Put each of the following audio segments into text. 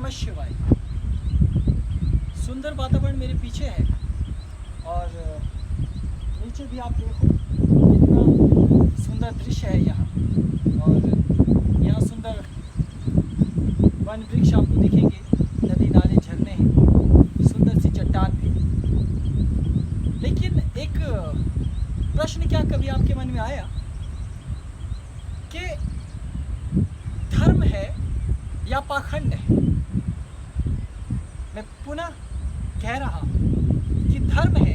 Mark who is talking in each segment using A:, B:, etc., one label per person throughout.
A: नमः शिवाय। सुंदर वातावरण मेरे पीछे है और नीचे भी आप देखो कितना सुंदर दृश्य है यहाँ। और यहाँ सुंदर वन वृक्ष आपको दिखेंगे, नदी नाले झरने हैं, सुंदर सी चट्टान भी। लेकिन एक प्रश्न क्या कभी आपके मन में आया कि धर्म है या पाखंड है? मैं पुनः कह रहा कि धर्म है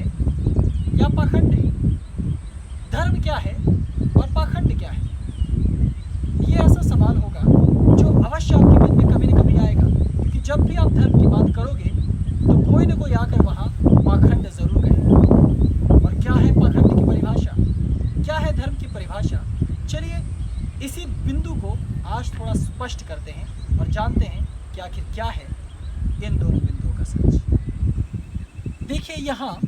A: या पाखंड है। धर्म क्या है और पाखंड क्या है? ये ऐसा सवाल होगा जो अवश्य आपके मन में कभी न कभी आएगा, क्योंकि जब भी आप धर्म की बात करोगे तो कोई न कोई आकर वहाँ पाखंड जरूर कहेगा। और क्या है पाखंड की परिभाषा, क्या है धर्म की परिभाषा? चलिए इसी बिंदु को आज थोड़ा स्पष्ट करते हैं और जानते हैं कि आखिर क्या है इन दोनों बिंदुओं का सच। देखिए, यहाँ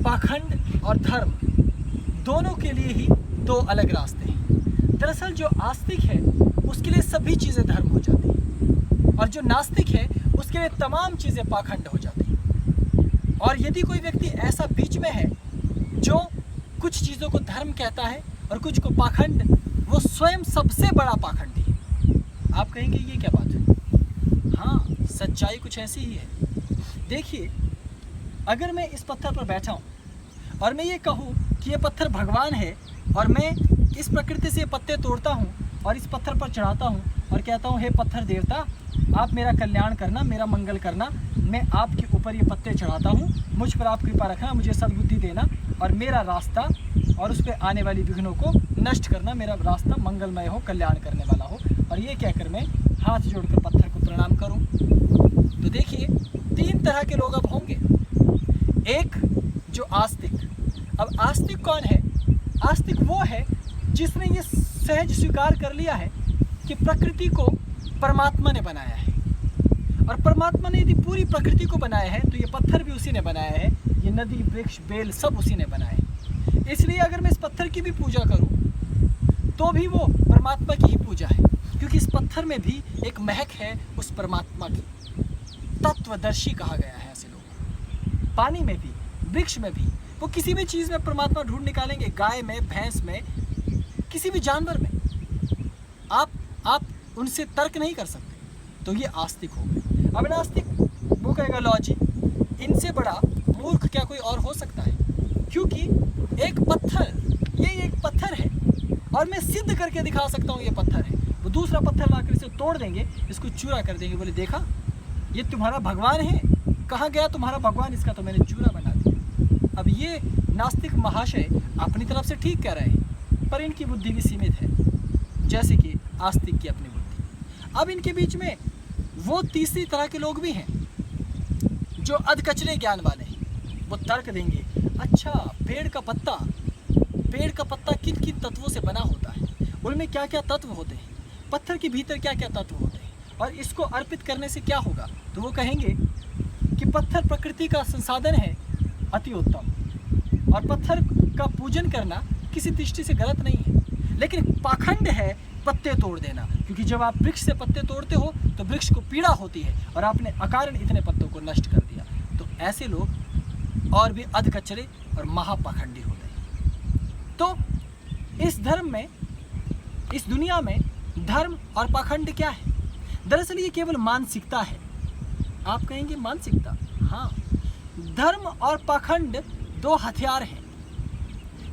A: पाखंड और धर्म दोनों के लिए ही दो अलग रास्ते हैं। दरअसल जो आस्तिक है उसके लिए सभी चीज़ें धर्म हो जाती हैं और जो नास्तिक है उसके लिए तमाम चीज़ें पाखंड हो जाती हैं। और यदि कोई व्यक्ति ऐसा बीच में है जो कुछ चीज़ों को धर्म कहता है और कुछ को पाखंड, वो स्वयं सबसे बड़ा पाखंडी है। आप कहेंगे ये क्या बात है? हाँ, सच्चाई कुछ ऐसी ही है। देखिए, अगर मैं इस पत्थर पर बैठा हूँ और मैं ये कहूँ कि ये पत्थर भगवान है और मैं इस प्रकृति से पत्ते तोड़ता हूँ और इस पत्थर पर चढ़ाता हूँ और कहता हूँ, हे पत्थर देवता, आप मेरा कल्याण करना, मेरा मंगल करना, मैं आपके ऊपर ये पत्ते चढ़ाता हूँ, मुझ पर आप कृपा रखना, मुझे सद्बुद्धि देना और मेरा रास्ता और उस पर आने वाली विघ्नों को नष्ट करना, मेरा रास्ता मंगलमय हो, कल्याण करने वाला हो। और ये कहकर मैं हाथ जोड़कर पत्थर को प्रणाम करूं। तो देखिए, तीन तरह के लोग अब होंगे। एक जो आस्तिक। अब आस्तिक कौन है? आस्तिक वो है जिसने ये सहज स्वीकार कर लिया है कि प्रकृति को परमात्मा ने बनाया है और परमात्मा ने यदि पूरी प्रकृति को बनाया है तो ये पत्थर भी उसी ने बनाया है, ये नदी वृक्ष बेल सब उसी ने बनाए हैं। इसलिए अगर मैं इस पत्थर की भी पूजा करूं तो भी वो परमात्मा की ही पूजा है, क्योंकि इस पत्थर में भी एक महक है उस परमात्मा की। तत्वदर्शी कहा गया है ऐसे लोग। पानी में भी, वृक्ष में भी, वो किसी भी चीज़ में परमात्मा ढूंढ निकालेंगे, गाय में, भैंस में, किसी भी जानवर में। आप उनसे तर्क नहीं कर सकते। तो ये आस्तिक हो गए। अब नास्तिक वो कहेगा, लो जी, इनसे बड़ा मूर्ख क्या कोई और हो सकता है? क्योंकि एक पत्थर, ये एक पत्थर है और मैं सिद्ध करके दिखा सकता हूँ ये पत्थर है। वो दूसरा पत्थर लाकर इसे तोड़ देंगे, इसको चूरा कर देंगे, बोले देखा ये तुम्हारा भगवान है, कहाँ गया तुम्हारा भगवान, इसका तो मैंने चूरा बना दिया। अब ये नास्तिक महाशय अपनी तरफ से ठीक कह रहे हैं, पर इनकी बुद्धि भी सीमित है, जैसे कि आस्तिक की अपनी बुद्धि। अब इनके बीच में वो तीसरी तरह के लोग भी हैं जो अधकचरे ज्ञान वाले हैं। वो तर्क देंगे, अच्छा पेड़ का पत्ता किन किन तत्वों से बना होता है, उनमें क्या क्या तत्व होते हैं, पत्थर के भीतर क्या क्या तत्व होते हैं और इसको अर्पित करने से क्या होगा। तो वो कहेंगे कि पत्थर प्रकृति का संसाधन है, अति उत्तम, और पत्थर का पूजन करना किसी दृष्टि से गलत नहीं है। लेकिन पाखंड है पत्ते तोड़ देना, क्योंकि जब आप वृक्ष से पत्ते तोड़ते हो तो वृक्ष को पीड़ा होती है और आपने अकारण इतने पत्तों को नष्ट कर दिया। तो ऐसे लोग और भी अधकचरे और महापाखंडी होते हैं। तो इस धर्म में, इस दुनिया में धर्म और पाखंड क्या है? दरअसल ये केवल मानसिकता है। आप कहेंगे मानसिकता? हाँ, धर्म और पाखंड दो हथियार हैं।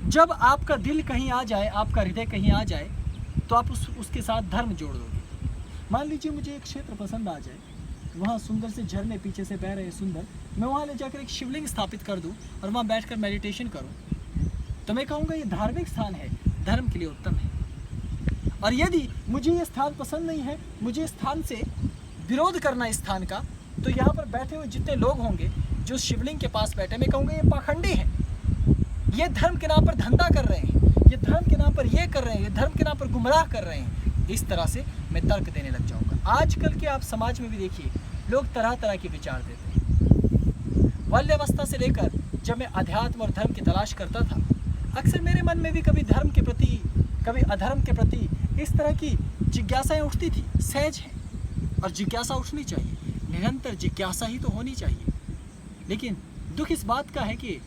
A: जब आपका दिल कहीं आ जाए, आपका हृदय कहीं आ जाए, तो आप उसके साथ धर्म जोड़ दोगे। मान लीजिए मुझे एक क्षेत्र पसंद आ जाए, वहाँ सुंदर से झरने पीछे से बह रहे हैं सुंदर, मैं वहाँ ले जाकर एक शिवलिंग स्थापित कर दूँ और वहाँ बैठकर मेडिटेशन करूँ, तो मैं कहूँगा ये धार्मिक स्थान है, धर्म के लिए उत्तम है। और यदि मुझे ये स्थान पसंद नहीं है, मुझे स्थान से विरोध करना इस स्थान का, तो यहाँ पर बैठे हुए जितने लोग होंगे जो शिवलिंग के पास बैठे, मैं कहूँगा ये पाखंडी हैं, ये धर्म के नाम पर धंधा कर रहे हैं, ये धर्म के नाम पर ये कर रहे हैं, ये धर्म के नाम पर गुमराह कर रहे हैं। इस तरह से मैं तर्क देने लग जाऊँगा। आजकल के आप समाज में भी देखिए, लोग तरह तरह के विचार देते हैं। बाल्यावस्था से लेकर जब मैं अध्यात्म और धर्म की तलाश करता था, अक्सर मेरे मन में भी कभी धर्म के प्रति, कभी अधर्म के प्रति इस तरह की जिज्ञासाएं उठती थी, सहज हैं। और जिज्ञासा उठनी चाहिए, निरंतर जिज्ञासा ही तो होनी चाहिए। लेकिन दुख इस बात का है कि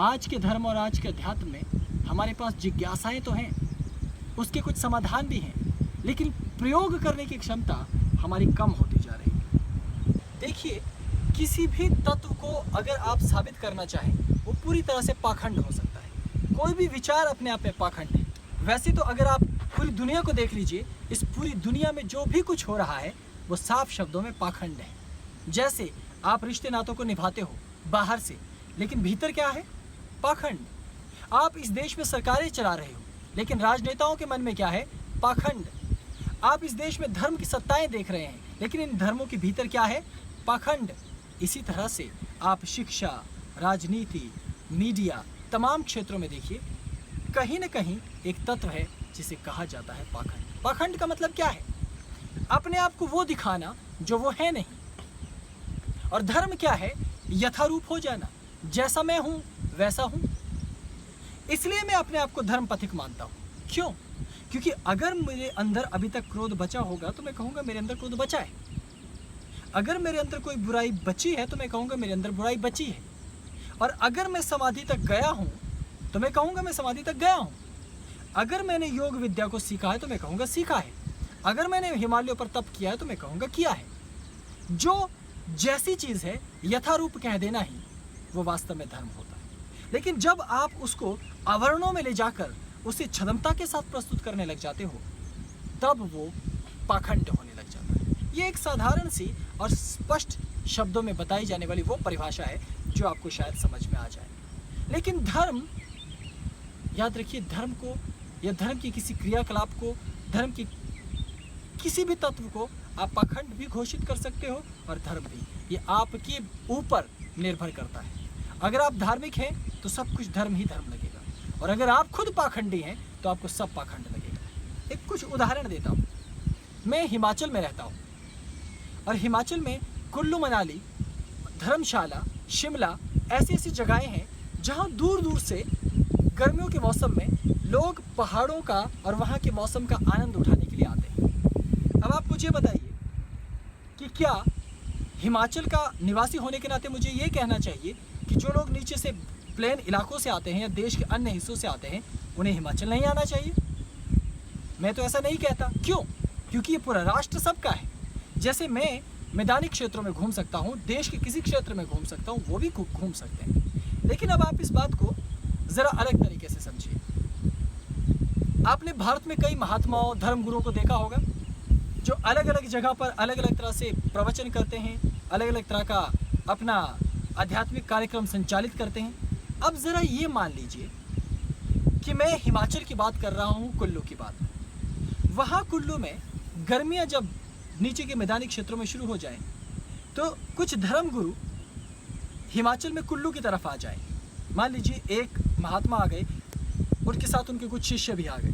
A: आज के धर्म और आज के अध्यात्म में हमारे पास जिज्ञासाएं तो हैं, उसके कुछ समाधान भी हैं, लेकिन प्रयोग करने की क्षमता हमारी कम होती जा रही है। देखिए, किसी भी तत्व को अगर आप साबित करना चाहें, वो पूरी तरह से पाखंड हो सकता है। कोई भी विचार अपने आप में पाखंड है। वैसे तो अगर आप पूरी दुनिया को देख लीजिए, इस पूरी दुनिया में जो भी कुछ हो रहा है वो साफ शब्दों में पाखंड है। जैसे आप रिश्ते नातों को निभाते हो बाहर से, लेकिन भीतर क्या है? पाखंड। आप इस देश में सरकारें चला रहे हो, लेकिन राजनेताओं के मन में क्या है? पाखंड। आप इस देश में धर्म की सत्ताएं देख रहे हैं, लेकिन इन धर्मों के भीतर क्या है? पाखंड। इसी तरह से आप शिक्षा, राजनीति, मीडिया, तमाम क्षेत्रों में देखिए, कहीं न कहीं एक तत्व है जिसे कहा जाता है पाखंड। पाखंड का मतलब क्या है? अपने आप को वो दिखाना जो वो है नहीं। और धर्म क्या है? यथारूप हो जाना, जैसा मैं हूं वैसा हूं। इसलिए मैं अपने आप को धर्म पथिक मानता हूं। क्यों? क्योंकि अगर मेरे अंदर अभी तक क्रोध बचा होगा तो मैं कहूंगा मेरे अंदर क्रोध बचा है। अगर मेरे अंदर कोई बुराई बची है तो मैं कहूंगा मेरे अंदर बुराई बची है। और अगर मैं समाधि तक गया हूं तो मैं कहूंगा मैं समाधि तक गया हूं। अगर मैंने योग विद्या को सीखा है तो मैं कहूंगा सीखा है। अगर मैंने हिमालयों पर तप किया है तो मैं कहूंगा किया है। जो जैसी चीज है यथारूप कह देना ही वो वास्तव में धर्म होता है। लेकिन जब आप उसको आवरणों में ले जाकर उसे छदमता के साथ प्रस्तुत करने लग जाते हो, तब वो पाखंड होने लग जाता है। ये एक साधारण सी और स्पष्ट शब्दों में बताई जाने वाली वो परिभाषा है जो आपको शायद समझ में आ जाए। लेकिन धर्म, याद रखिए, धर्म को या धर्म की किसी क्रियाकलाप को, धर्म की किसी भी तत्व को आप पाखंड भी घोषित कर सकते हो और धर्म भी। ये आपके ऊपर निर्भर करता है। अगर आप धार्मिक हैं तो सब कुछ धर्म ही धर्म लगेगा, और अगर आप खुद पाखंडी हैं तो आपको सब पाखंड लगेगा। एक कुछ उदाहरण देता हूँ। मैं हिमाचल में रहता हूँ और हिमाचल में कुल्लू मनाली, धर्मशाला, शिमला ऐसी ऐसी जगहें हैं जहाँ दूर दूर से गर्मियों के मौसम में लोग पहाड़ों का और वहाँ के मौसम का आनंद उठाने के लिए आते हैं। अब आप मुझे बताइए कि क्या हिमाचल का निवासी होने के नाते मुझे ये कहना चाहिए कि जो लोग नीचे से प्लेन इलाकों से आते हैं या देश के अन्य हिस्सों से आते हैं उन्हें हिमाचल नहीं आना चाहिए? मैं तो ऐसा नहीं कहता। क्यों? क्योंकि ये पूरा राष्ट्र सबका है। जैसे मैं मैदानी क्षेत्रों में घूम सकता हूँ, देश के किसी क्षेत्र में घूम सकता हूँ, वो भी घूम सकते हैं। लेकिन अब आप इस बात को ज़रा अलग तरीके से समझिए। आपने भारत में कई महात्माओं, धर्मगुरुओं को देखा होगा जो अलग अलग जगह पर अलग अलग तरह से प्रवचन करते हैं, अलग अलग तरह का अपना आध्यात्मिक कार्यक्रम संचालित करते हैं। अब ज़रा ये मान लीजिए कि मैं हिमाचल की बात कर रहा हूँ, कुल्लू की बात। वहाँ कुल्लू में गर्मियाँ जब नीचे के मैदानी क्षेत्रों में शुरू हो जाए तो कुछ धर्मगुरु हिमाचल में कुल्लू की तरफ आ जाए। मान लीजिए एक महात्मा आ गए, उनके साथ उनके कुछ शिष्य भी आ गए,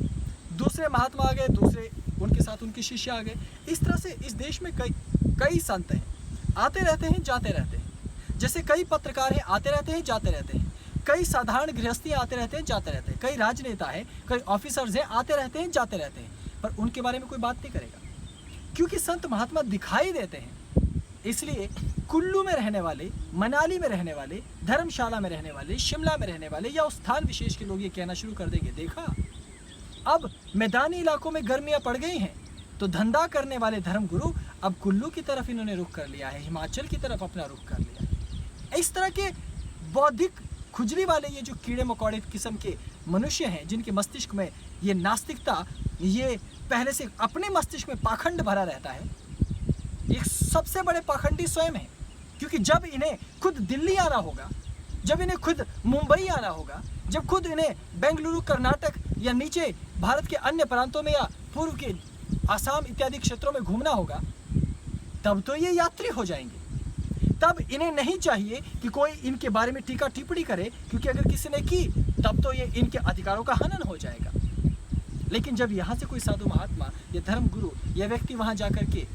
A: दूसरे महात्मा आ गए, दूसरे उनके साथ उनके शिष्य आ गए। इस तरह से इस देश में कई संत हैं, आते रहते हैं, जाते रहते हैं। जैसे कई पत्रकार हैं, आते रहते हैं, जाते रहते हैं। कई साधारण गृहस्थी आते रहते हैं, जाते रहते हैं। कई राजनेता हैं, कई ऑफिसर्स हैं, आते रहते हैं, जाते रहते हैं। पर उनके बारे में कोई बात नहीं करेगा, क्योंकि संत महात्मा दिखाई देते हैं। इसलिए कुल्लू में रहने वाले, मनाली में रहने वाले, धर्मशाला में रहने वाले, शिमला में रहने वाले या उस स्थान विशेष के लोग ये कहना शुरू कर देंगे, देखा अब मैदानी इलाकों में गर्मियां पड़ गई हैं तो धंधा करने वाले धर्मगुरु अब कुल्लू की तरफ इन्होंने रुख कर लिया है, हिमाचल की तरफ अपना रुख कर लिया है। इस तरह के बौद्धिक खुजली वाले ये जो कीड़े मकोड़े किस्म के मनुष्य हैं, जिनके मस्तिष्क में ये नास्तिकता, ये पहले से अपने मस्तिष्क में पाखंड भरा रहता है, ये सबसे बड़े पाखंडी स्वयं हैं। क्योंकि जब इन्हें खुद दिल्ली आना होगा, जब इन्हें खुद मुंबई आना होगा, जब खुद इन्हें बेंगलुरु, कर्नाटक या नीचे भारत के अन्य प्रांतों में या पूर्व के आसाम इत्यादि क्षेत्रों में घूमना होगा, तब तो ये यात्री हो जाएंगे। तब इन्हें नहीं चाहिए कि कोई इनके बारे में टीका टिप्पणी करे, क्योंकि अगर किसी ने की तब तो ये इनके अधिकारों का हनन हो जाएगा। लेकिन जब यहाँ से कोई साधु महात्मा या धर्मगुरु या व्यक्ति वहाँ जाकर के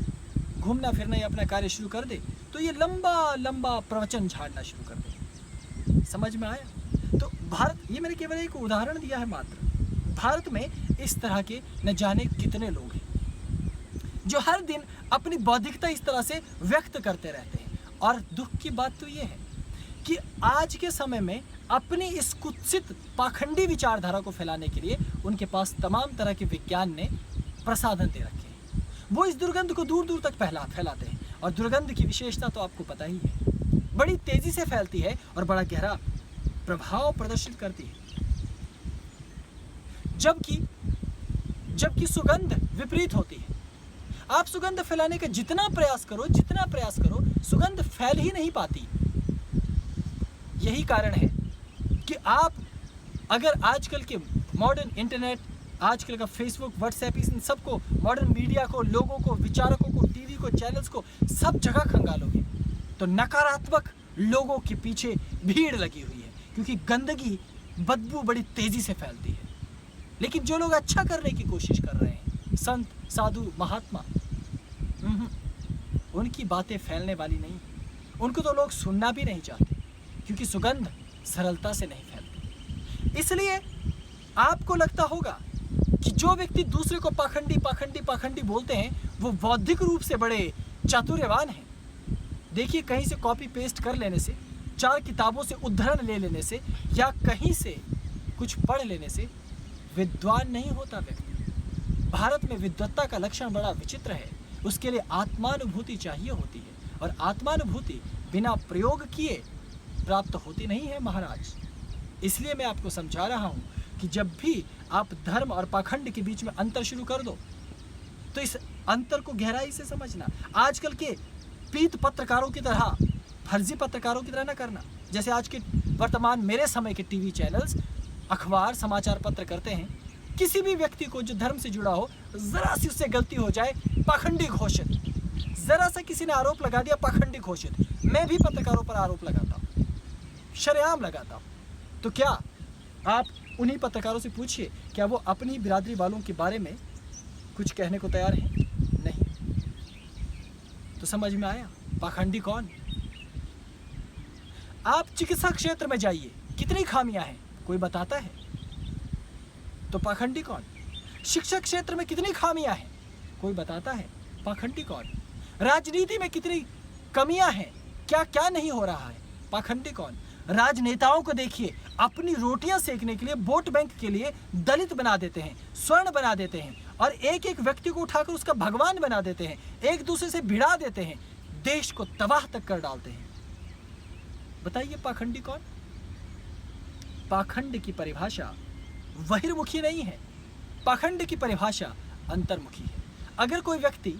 A: घूमना फिरना या अपना कार्य शुरू कर दे तो ये लंबा लंबा प्रवचन झाड़ना शुरू कर दे। समझ में आया? तो भारत, ये मैंने केवल एक उदाहरण दिया है मात्र। भारत में इस तरह के न जाने कितने लोग हैं। जो हर दिन अपनी बौद्धिकता इस तरह से व्यक्त करते रहते हैं। और दुख की बात तो ये है कि आज के समय में अपनी इस कुत्सित पाखंडी विचारधारा को फैलाने के लिए उनके पास तमाम तरह के विज्ञान ने प्रसाधन दे रखे हैं। वो इस दुर्गंध को दूर दूर तक फैलाते हैं। और दुर्गंध की विशेषता तो आपको पता ही है, बड़ी तेजी से फैलती है और बड़ा गहरा प्रभाव प्रदर्शित करती है। जबकि सुगंध विपरीत होती है। आप सुगंध फैलाने का जितना प्रयास करो, सुगंध फैल ही नहीं पाती। यही कारण है कि आप अगर आजकल के मॉडर्न इंटरनेट, आजकल का फेसबुक, व्हाट्सएप, इन सबको, मॉडर्न मीडिया को, लोगों को, विचारकों को, टीवी को, चैनल्स को, सब जगह खंगालोगे तो नकारात्मक लोगों के पीछे भीड़ लगी हुई है, क्योंकि गंदगी, बदबू बड़ी तेजी से फैलती है। लेकिन जो लोग अच्छा करने की कोशिश कर रहे हैं, संत, साधु, महात्मा, उनकी बातें फैलने वाली नहीं, उनको तो लोग सुनना भी नहीं चाहते, क्योंकि सुगंध सरलता से नहीं फैलती। इसलिए आपको लगता होगा कि जो व्यक्ति दूसरे को पाखंडी बोलते हैं, वो बौद्धिक रूप से बड़े चातुर्यवान हैं। देखिए, कहीं से कॉपी पेस्ट कर लेने से, 4 किताबों से उद्धरण ले लेने से, या कहीं से कुछ पढ़ लेने से विद्वान नहीं होता व्यक्ति। भारत में विद्वत्ता का लक्षण बड़ा विचित्र है। उसके लिए आत्मानुभूति चाहिए होती है, और आत्मानुभूति बिना प्रयोग किए प्राप्त होती नहीं है महाराज। इसलिए मैं आपको समझा रहा हूँ कि जब भी आप धर्म और पाखंड के बीच में अंतर शुरू कर दो, तो इस अंतर को गहराई से समझना। आजकल के पीत पत्रकारों की तरह, फर्जी पत्रकारों की तरह न करना। जैसे आज के वर्तमान मेरे समय के टीवी चैनल्स, अखबार, समाचार पत्र करते हैं, किसी भी व्यक्ति को जो धर्म से जुड़ा हो, जरा सी उससे गलती हो जाए, पाखंडी घोषित, जरा सा किसी ने आरोप लगा दिया, पाखंडी घोषित। मैं भी पत्रकारों पर आरोप लगाता हूँ, शरेआम लगाता हूँ। तो क्या आप उन्हीं पत्रकारों से पूछिए, क्या वो अपनी बिरादरी वालों के बारे में कुछ कहने को तैयार हैं? नहीं। तो समझ में आया पाखंडी कौन? आप चिकित्सा क्षेत्र में जाइए, कितनी खामियां हैं, कोई बताता है? तो पाखंडी कौन? शिक्षा क्षेत्र में कितनी खामियां हैं, कोई बताता है? पाखंडी कौन? राजनीति में कितनी कमियां हैं, क्या क्या नहीं हो रहा है, पाखंडी कौन? राजनेताओं को देखिए, अपनी रोटियां सेकने के लिए, वोट बैंक के लिए दलित बना देते हैं, स्वर्ण बना देते हैं, और एक एक व्यक्ति को उठाकर उसका भगवान बना देते हैं, एक दूसरे से भिड़ा देते हैं, देश को तबाह तक कर डालते हैं। बताइए पाखंडी कौन? पाखंड की परिभाषा बहिर्मुखी नहीं है, पाखंड की परिभाषा अंतर्मुखी है। अगर कोई व्यक्ति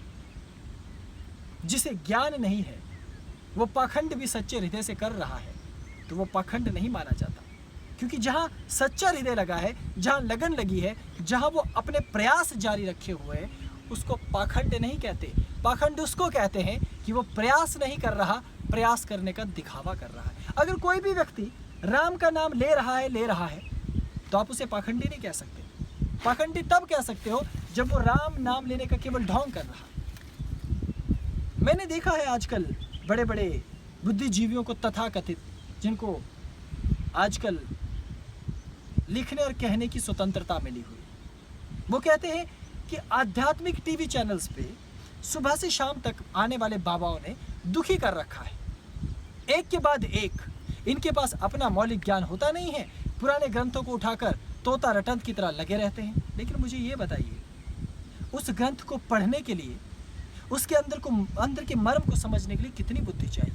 A: जिसे ज्ञान नहीं है, वो पाखंड भी सच्चे हृदय से कर रहा है, तो वो पाखंड नहीं माना जाता। क्योंकि जहाँ सच्चा हृदय लगा है, जहाँ लगन लगी है, जहाँ वो अपने प्रयास जारी रखे हुए हैं, उसको पाखंड नहीं कहते। पाखंड उसको कहते हैं कि वो प्रयास नहीं कर रहा, प्रयास करने का दिखावा कर रहा है। अगर कोई भी व्यक्ति राम का नाम ले रहा है, तो आप उसे पाखंडी नहीं कह सकते। पाखंडी तब कह सकते हो जब वो राम नाम लेने का केवल ढोंग कर रहा। मैंने देखा है आजकल बड़े बड़े बुद्धिजीवियों को, तथाकथित, जिनको आजकल लिखने और कहने की स्वतंत्रता मिली हुई, वो कहते हैं कि आध्यात्मिक टीवी चैनल्स पे सुबह से शाम तक आने वाले बाबाओं ने दुखी कर रखा है। एक के बाद एक, इनके पास अपना मौलिक ज्ञान होता नहीं है, पुराने ग्रंथों को उठाकर तोता रटंत की तरह लगे रहते हैं। लेकिन मुझे ये बताइए, उस ग्रंथ को पढ़ने के लिए, उसके अंदर के मर्म को समझने के लिए कितनी बुद्धि चाहिए?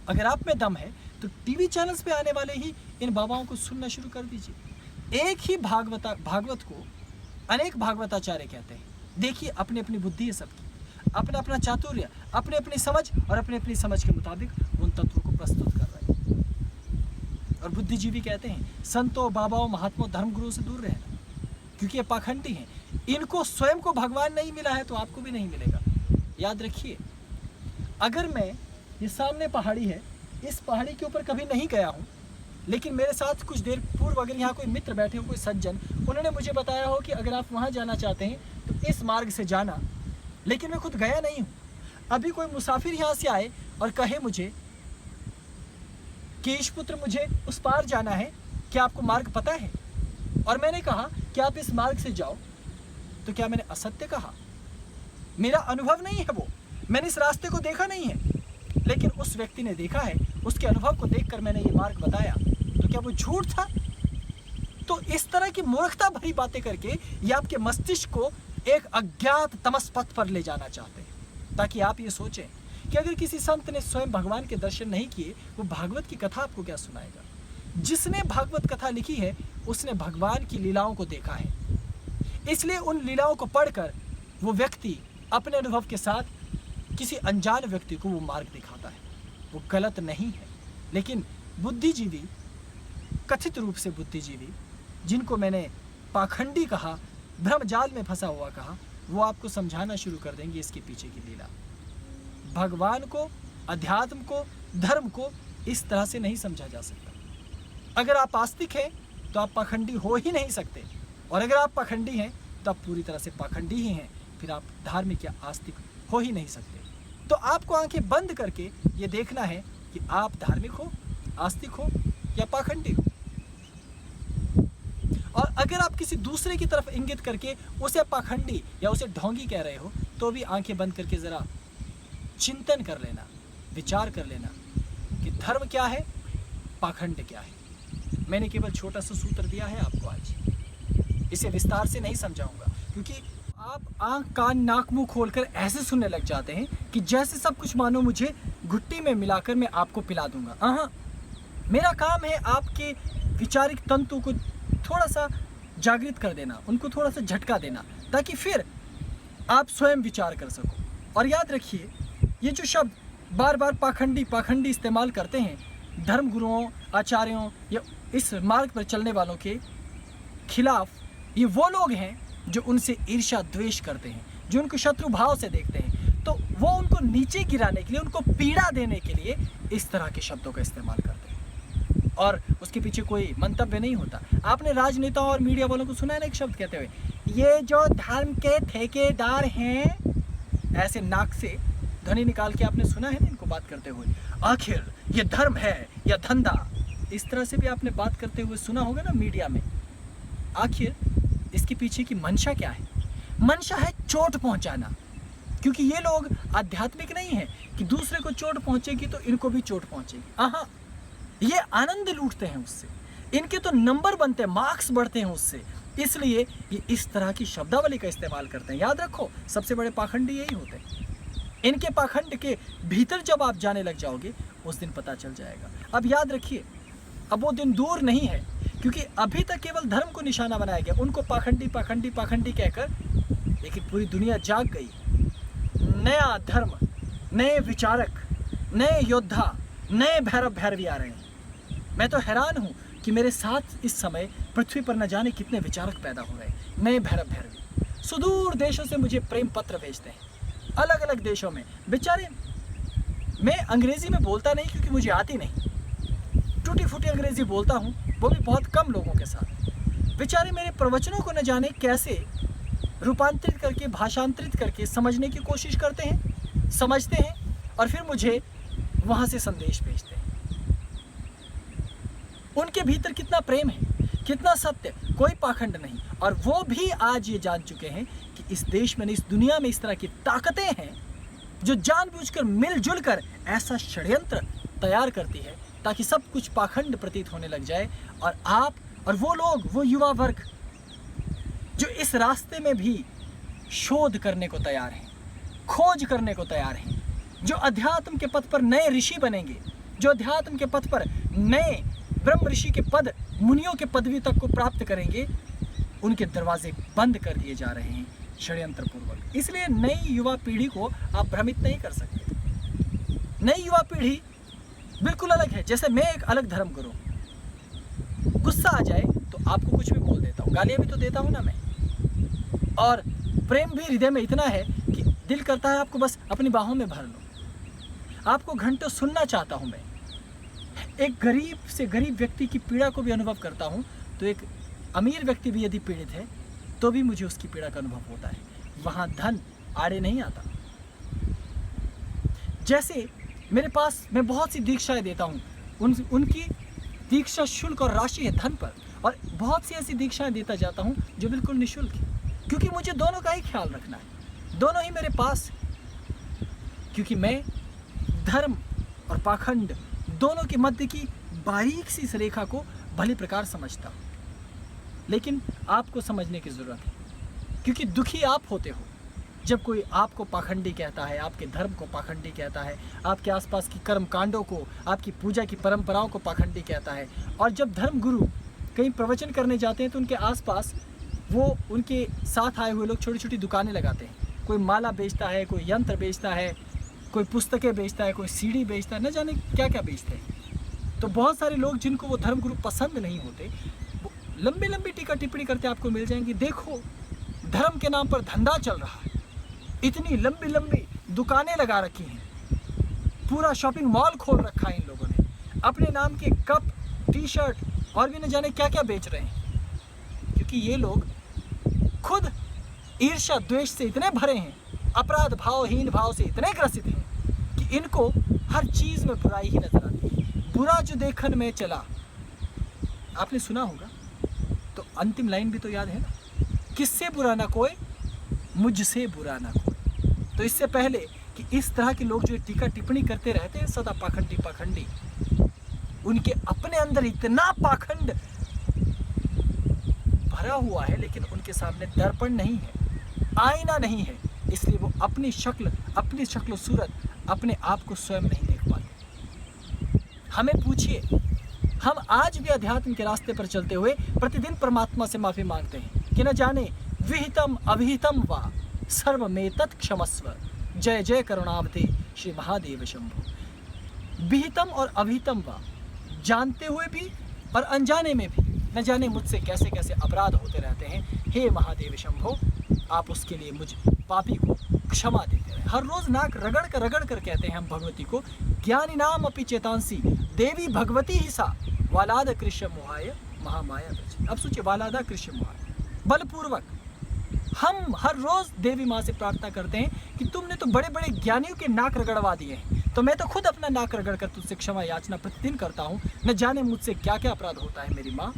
A: अगर आप में दम है तो टीवी चैनल्स पे आने वाले ही इन बाबाओं को सुनना शुरू कर दीजिए। एक ही भागवत को अनेक भागवताचार्य कहते हैं। देखिए, अपनी अपनी बुद्धि है सबकी, अपना अपना चातुर्य, अपनी अपनी समझ, और अपनी अपनी समझ के मुताबिक उन तत्वों को प्रस्तुत कर रहे हैं। और बुद्धिजीवी कहते हैं, संतों, बाबाओं, महात्माओं, धर्मगुरुओं से दूर रहना, क्योंकि ये पाखंडी हैं। इनको स्वयं को भगवान नहीं मिला है तो आपको भी नहीं मिलेगा। याद रखिए, अगर मैं, ये सामने पहाड़ी है, इस पहाड़ी के ऊपर कभी नहीं गया हूँ, लेकिन मेरे साथ कुछ देर पूर्व अगर यहाँ कोई मित्र बैठे हो, कोई सज्जन, उन्होंने मुझे बताया हो कि अगर आप वहाँ जाना चाहते हैं तो इस मार्ग से जाना, लेकिन मैं खुद गया नहीं हूँ। अभी कोई मुसाफिर यहाँ से आए और कहे मुझे कि ईशपुत्र, मुझे उस पार जाना है, क्या आपको मार्ग पता है? और मैंने कहा कि आप इस मार्ग से जाओ, तो क्या मैंने असत्य कहा? मेरा अनुभव नहीं है वो, मैंने इस रास्ते को देखा नहीं है, लेकिन उस व्यक्ति ने देखा है, उसके अनुभव को देखकर मैंने ये मार्ग बताया, तो क्या वो झूठ था? तो इस तरह की मूर्खता भरी बातें करके ये आपके मस्तिष्क को एक अज्ञात तमस पथ पर ले जाना चाहते हैं, ताकि आप ये सोचें कि अगर किसी संत ने स्वयं भगवान के दर्शन नहीं किए, वो भागवत की कथा आपको क्या सुनाएगा? जिसने भागवत कथा लिखी है उसने भगवान की लीलाओं को देखा है, इसलिए उन लीलाओं को पढ़कर वो व्यक्ति अपने अनुभव के साथ किसी अनजान व्यक्ति को वो मार्ग दिखाता है। वो गलत नहीं है, लेकिन बुद्धिजीवी, कथित रूप से बुद्धिजीवी, जिनको मैंने पाखंडी कहा, भ्रमजाल में फंसा हुआ कहा, वो आपको समझाना शुरू कर देंगे इसके पीछे की लीला। भगवान को, अध्यात्म को, धर्म को इस तरह से नहीं समझा जा सकता। अगर आप आस्तिक हैं तो आप पाखंडी हो ही नहीं सकते, और अगर आप पाखंडी हैं तो आप पूरी तरह से पाखंडी ही हैं, फिर आप धार्मिक या आस्तिक हो ही नहीं सकते। तो आपको आंखें बंद करके ये देखना है कि आप धार्मिक हो, आस्तिक हो या पाखंडी हो। और अगर आप किसी दूसरे की तरफ इंगित करके उसे पाखंडी या उसे ढोंगी कह रहे हो, तो भी आंखें बंद करके जरा चिंतन कर लेना, विचार कर लेना कि धर्म क्या है, पाखंड क्या है। मैंने केवल छोटा सा सूत्र दिया है आपको आज, इसे विस्तार से नहीं समझाऊंगा, क्योंकि आप आंख कान नाक मुंह खोलकर ऐसे सुनने लग जाते हैं कि जैसे सब कुछ मानो मुझे घुट्टी में मिलाकर मैं आपको पिला दूंगा। हाँ, मेरा काम है आपके विचारिक तंतु को थोड़ा सा जागृत कर देना, उनको थोड़ा सा झटका देना, ताकि फिर आप स्वयं विचार कर सको। और याद रखिए, ये जो शब्द बार बार पाखंडी पाखंडी इस्तेमाल करते हैं, धर्म गुरुओं, आचार्यों या इस मार्ग पर चलने वालों के खिलाफ, ये वो लोग हैं जो उनसे ईर्ष्या द्वेष करते हैं, जो उनको शत्रु भाव से देखते हैं। तो वो उनको नीचे गिराने के लिए, उनको पीड़ा देने के लिए इस तरह के शब्दों का इस्तेमाल करते हैं, और उसके पीछे कोई मंतव्य नहीं होता। आपने राजनेताओं और मीडिया वालों को सुना है ना एक शब्द कहते हुए, ये जो धर्म के ठेकेदार हैं, ऐसे नाक से ध्वनि निकाल के आपने सुना है ना इनको बात करते हुए, आखिर ये धर्म है या धंधा, इस तरह से भी आपने बात करते हुए सुना होगा ना मीडिया में। आखिर इसके पीछे की मंशा क्या है? मंशा है चोट पहुंचाना, क्योंकि ये लोग आध्यात्मिक नहीं है कि दूसरे को चोट पहुंचेगी तो इनको भी चोट पहुंचेगी। हाँ, ये आनंद लूटते हैं उससे, इनके तो नंबर बनते हैं, मार्क्स बढ़ते हैं उससे, इसलिए ये इस तरह की शब्दावली का इस्तेमाल करते हैं। याद रखो, सबसे बड़े पाखंडी यही होते हैं। इनके पाखंड के भीतर जब आप जाने लग जाओगे, उस दिन पता चल जाएगा। अब याद रखिए, अब वो दिन दूर नहीं है, क्योंकि अभी तक केवल धर्म को निशाना बनाया गया, उनको पाखंडी पाखंडी पाखंडी कहकर, लेकिन पूरी दुनिया जाग गई। नया धर्म, नए विचारक, नए योद्धा, नए भैरव भैरवी आ रहे हैं। मैं तो हैरान हूँ कि मेरे साथ इस समय पृथ्वी पर न जाने कितने विचारक पैदा हो रहे हैं, नए भैरव भैरवी। सुदूर देशों से मुझे प्रेम पत्र भेजते हैं, अलग अलग देशों में। बेचारे, मैं अंग्रेजी में बोलता नहीं क्योंकि मुझे आती नहीं, टूटी फूटी अंग्रेजी बोलता हूँ, वो भी बहुत कम लोगों के साथ। बेचारे मेरे प्रवचनों को न जाने कैसे रूपांतरित करके, भाषांतरित करके समझने की कोशिश करते हैं, समझते हैं, और फिर मुझे वहाँ से संदेश भेजते हैं। उनके भीतर कितना प्रेम है, कितना सत्य, कोई पाखंड नहीं। और वो भी आज ये जान चुके हैं कि इस देश में, इस दुनिया में इस तरह की ताकतें हैं जो जानबूझकर मिलजुल कर ऐसा षड्यंत्र तैयार करती है ताकि सब कुछ पाखंड प्रतीत होने लग जाए। और आप और वो लोग, वो युवा वर्ग जो इस रास्ते में भी शोध करने को तैयार हैं, खोज करने को तैयार हैं, जो अध्यात्म के पथ पर नए ऋषि बनेंगे, जो अध्यात्म के पथ पर नए ब्रह्म ऋषि के पद, मुनियों के पदवी तक को प्राप्त करेंगे, उनके दरवाजे बंद कर दिए जा रहे हैं षड्यंत्र पूर्वक। इसलिए नई युवा पीढ़ी को आप भ्रमित नहीं कर सकते। नई युवा पीढ़ी बिल्कुल अलग है। जैसे मैं एक अलग धर्म गुरु, गुस्सा आ जाए तो आपको कुछ भी बोल देता हूँ, गालियाँ भी तो देता हूँ ना मैं, और प्रेम भी हृदय में इतना है कि दिल करता है आपको बस अपनी बाहों में भर लो। आपको घंटों सुनना चाहता हूँ मैं। एक गरीब से गरीब व्यक्ति की पीड़ा को भी अनुभव करता हूँ, तो एक अमीर व्यक्ति भी यदि पीड़ित है तो भी मुझे उसकी पीड़ा का अनुभव होता है। वहाँ धन आड़े नहीं आता। जैसे मेरे पास, मैं बहुत सी दीक्षाएं देता हूँ, उनकी दीक्षा शुल्क और राशि है धन पर, और बहुत सी ऐसी दीक्षाएं देता जाता हूँ जो बिल्कुल निःशुल्क है, क्योंकि मुझे दोनों का ही ख्याल रखना है। दोनों ही मेरे पास, क्योंकि मैं धर्म और पाखंड दोनों के मध्य की बारीक सी इस रेखा को भली प्रकार समझता हूँ। लेकिन आपको समझने की ज़रूरत है, क्योंकि दुखी आप होते हो जब कोई आपको पाखंडी कहता है, आपके धर्म को पाखंडी कहता है, आपके आसपास की कर्म कांडों को, आपकी पूजा की परंपराओं को पाखंडी कहता है। और जब धर्म गुरु कहीं प्रवचन करने जाते हैं तो उनके आसपास वो उनके साथ आए हुए लोग छोटी छोटी दुकानें लगाते हैं। कोई माला बेचता है, कोई यंत्र बेचता है, कोई पुस्तकें बेचता है, कोई सीढ़ी बेचता है, न जाने क्या क्या बेचते हैं। तो बहुत सारे लोग जिनको वो धर्म गुरु पसंद नहीं होते, वो लंबी लंबी टीका टिप्पणी करते आपको मिल जाएंगी। देखो, धर्म के नाम पर धंधा चल रहा है, इतनी लंबी लंबी दुकानें लगा रखी हैं, पूरा शॉपिंग मॉल खोल रखा है इन लोगों ने, अपने नाम के कप, टी शर्ट और भी न जाने क्या क्या बेच रहे हैं। क्योंकि ये लोग खुद ईर्ष्या द्वेष से इतने भरे हैं, अपराध भाव, हीन भाव से इतने ग्रसित हैं कि इनको हर चीज़ में बुराई ही नजर आती है। बुरा जो देखन में चला, आपने सुना होगा, तो अंतिम लाइन भी तो याद है ना, किससे बुरा ना कोई, मुझसे बुरा ना कोई। तो इससे पहले कि इस तरह के लोग जो टीका टिप्पणी करते रहते हैं सदा पाखंडी पाखंडी, उनके अपने अंदर इतना पाखंड भरा हुआ है, लेकिन उनके सामने दर्पण नहीं है, आईना नहीं है, इसलिए वो अपनी शक्ल सूरत, अपने आप को स्वयं नहीं देख पाते। हमें पूछिए, हम आज भी अध्यात्म के रास्ते पर चलते हुए प्रतिदिन परमात्मा से माफी मांगते हैं कि न जाने विहितम अभिहितम वा सर्वमेतत् क्षमस्व, जय जय करुणावते श्री महादेव शंभो। विहितम और अभिहितम वा, जानते हुए भी और अनजाने में भी न जाने मुझसे कैसे कैसे अपराध होते रहते हैं। हे महादेव शंभो, आप उसके लिए मुझ पापी को क्षमा देते रहे। हर रोज नाक रगड़ कर कहते हैं हम भगवती को, ज्ञानी नाम अपि चेतांसी देवी भगवती ही सा वालाद कृष्ण मोहाय महामाया ब्रज। अब सोचिए, वालादा कृष्ण मोहाय, बलपूर्वक हम हर रोज देवी माँ से प्रार्थना करते हैं कि तुमने तो बड़े बड़े ज्ञानियों के नाक रगड़वा दिए हैं, तो मैं तो खुद अपना नाक रगड़ कर तुझसे क्षमा याचना प्रतिदिन करता हूँ, न जाने मुझसे क्या क्या अपराध होता है मेरी माँ।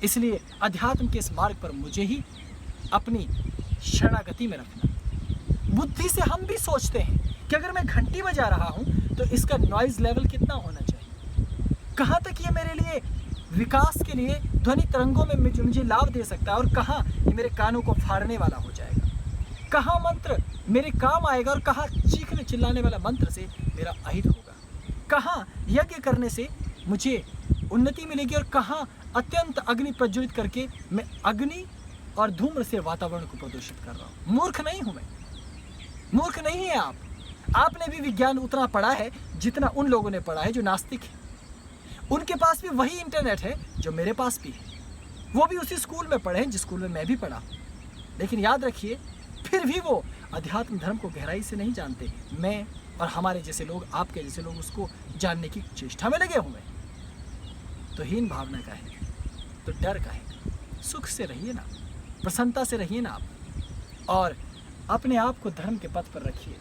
A: इसलिए अध्यात्म के इस मार्ग पर मुझे ही अपनी शरणागति में रखना। बुद्धि से हम भी सोचते हैं कि अगर मैं घंटी बजा रहा हूँ तो इसका नॉइज लेवल कितना होना चाहिए, कहाँ तक ये मेरे लिए विकास के लिए ध्वनि तरंगों में मुझे लाभ दे सकता है, और कहाँ ये मेरे कानों को फाड़ने वाला हो जाएगा, कहाँ मंत्र मेरे काम आएगा और कहाँ चीखने चिल्लाने वाला मंत्र से मेरा अहित होगा, कहाँ यज्ञ करने से मुझे उन्नति मिलेगी और कहाँ अत्यंत अग्नि प्रज्वलित करके मैं अग्नि और धूम्र से वातावरण को प्रदूषित कर रहा हूँ। मूर्ख नहीं हूँ मैं, मूर्ख नहीं है आप। आपने भी विज्ञान उतना पढ़ा है जितना उन लोगों ने पढ़ा है जो नास्तिक है। उनके पास भी वही इंटरनेट है जो मेरे पास भी है, वो भी उसी स्कूल में पढ़े हैं जिस स्कूल में मैं भी पढ़ा। लेकिन याद रखिए, फिर भी वो अध्यात्म धर्म को गहराई से नहीं जानते। मैं और हमारे जैसे लोग, आपके जैसे लोग उसको जानने की चेष्टा में लगे हुए हैं। तो हीन भावना का है, तो डर का है। सुख से रहिए ना, प्रसन्नता से रहिए ना आप, और अपने आप को धर्म के पथ पर रखिए,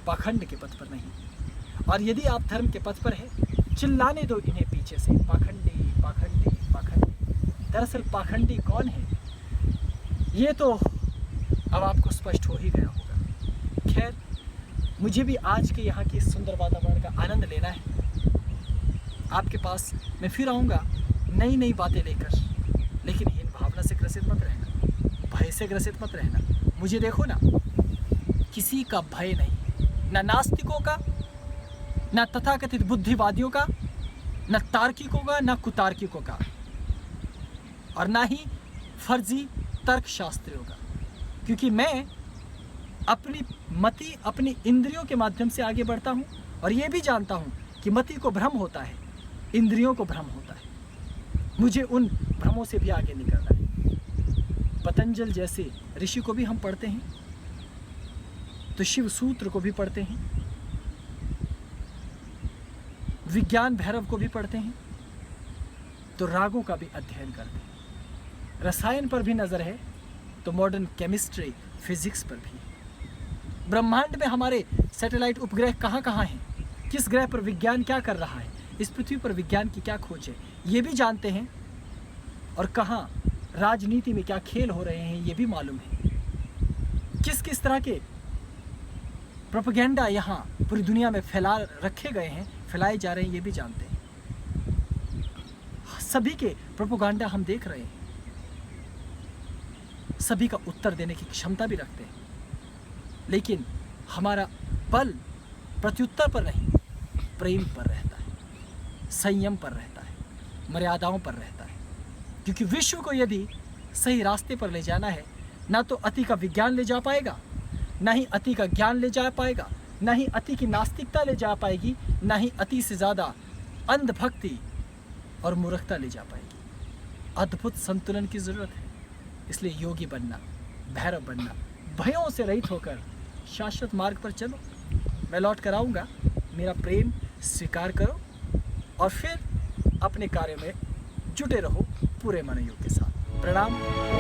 A: पाखंड के पथ पर नहीं। और यदि आप धर्म के पथ पर हैं, चिल्लाने दो इन्हें पीछे से, पाखंडी पाखंडी पाखंडी। दरअसल पाखंडी कौन है ये तो अब आपको स्पष्ट हो ही गया होगा। खैर, मुझे भी आज के यहाँ के सुंदर वातावरण का आनंद लेना है। आपके पास मैं फिर आऊँगा नई नई बातें लेकर, लेकिन हीन भावना से ग्रसित मत रहना, भय से ग्रसित मत रहना। मुझे देखो ना, किसी का भय नहीं, ना नास्तिकों का, ना तथाकथित बुद्धिवादियों का, ना तार्किकों का, ना कुतार्किकों का, और ना ही फर्जी तर्कशास्त्रियों का। क्योंकि मैं अपनी मति, अपनी इंद्रियों के माध्यम से आगे बढ़ता हूँ, और ये भी जानता हूँ कि मति को भ्रम होता है, इंद्रियों को भ्रम होता है। मुझे उन भ्रमों से भी आगे निकलना है। पतंजल जैसे ऋषि को भी हम पढ़ते हैं, तो शिव सूत्र को भी पढ़ते हैं, विज्ञान भैरव को भी पढ़ते हैं, तो रागों का भी अध्ययन करते हैं। रसायन पर भी नज़र है तो मॉडर्न केमिस्ट्री, फिजिक्स पर भी। ब्रह्मांड में हमारे सैटेलाइट उपग्रह कहाँ कहाँ हैं, किस ग्रह पर विज्ञान क्या कर रहा है, इस पृथ्वी पर विज्ञान की क्या खोज है, ये भी जानते हैं। और कहाँ राजनीति में क्या खेल हो रहे हैं, ये भी मालूम है। किस किस तरह के प्रोपेगेंडा यहाँ पूरी दुनिया में रखे गए हैं, फैलाए जा रहे हैं, ये भी जानते हैं। सभी के प्रोपेगेंडा हम देख रहे हैं, सभी का उत्तर देने की क्षमता भी रखते हैं, लेकिन हमारा बल प्रत्युत्तर पर नहीं, प्रेम पर रहता है, संयम पर रहता है, मर्यादाओं पर रहता है। क्योंकि विश्व को यदि सही रास्ते पर ले जाना है, ना तो अति का विज्ञान ले जा पाएगा, ना ही अति का ज्ञान ले जा पाएगा, ना ही अति की नास्तिकता ले जा पाएगी, ना ही अति से ज़्यादा अंधभक्ति और मूर्खता ले जा पाएगी। अद्भुत संतुलन की ज़रूरत है। इसलिए योगी बनना, भैरव बनना, भयों से रहित होकर शाश्वत मार्ग पर चलो। मैं लौट कर आऊँगा, मेरा प्रेम स्वीकार करो और फिर अपने कार्य में जुटे रहो पूरे मनोयोग के साथ। प्रणाम।